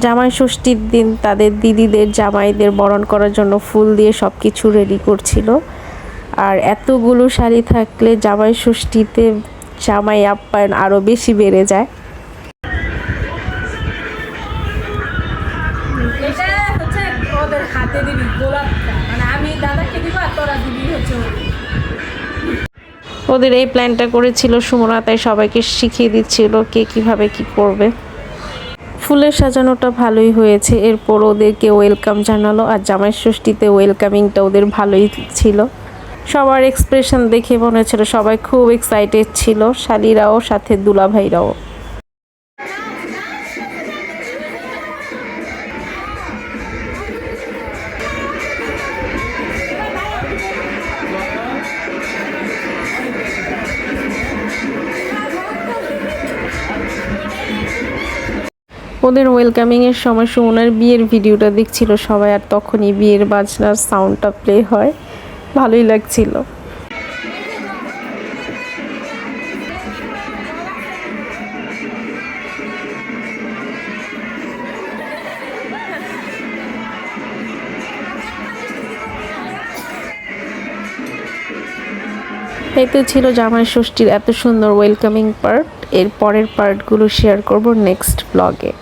জামাই ষষ্ঠীর দিন তাদের দিদিদের জামাইদের বরণ করার জন্য ফুল দিয়ে সব কিছু রেডি করছিল। আর এতগুলো শাড়ি থাকলে জামাই ষষ্ঠীতে জামাই আপ্যায়ন আরও বেশি বেড়ে যায়। ওদের এই প্ল্যানটা করেছিল সুমনা, তাই সবাইকে শিখিয়ে দিচ্ছিল কে কিভাবে কি করবে। ফুলের সাজানোটা ভালোই হয়েছে। এরপর ওদেরকে ওয়েলকাম জানালো, আর জামাই ষষ্ঠীতে ওয়েলকামিংটা ওদের ভালোই ছিল। সবার এক্সপ্রেশন দেখে মনে হচ্ছিল সবাই খুব এক্সাইটেড ছিল, শালিরাও সাথে দুলাভাইরাও। ওদের ওয়েলকামিংয়ের সময় সুমনার বিয়ের ভিডিওটা দেখছিল সবাই, আর তখনই বিয়ের বাজনার সাউন্ডটা প্লে হয়, ভালোই লাগছিল। এই তো ছিল জামাই ষষ্ঠীর এত সুন্দর ওয়েলকামিং পার্ট। এর পরের পার্টগুলো শেয়ার করব নেক্সট ব্লগে।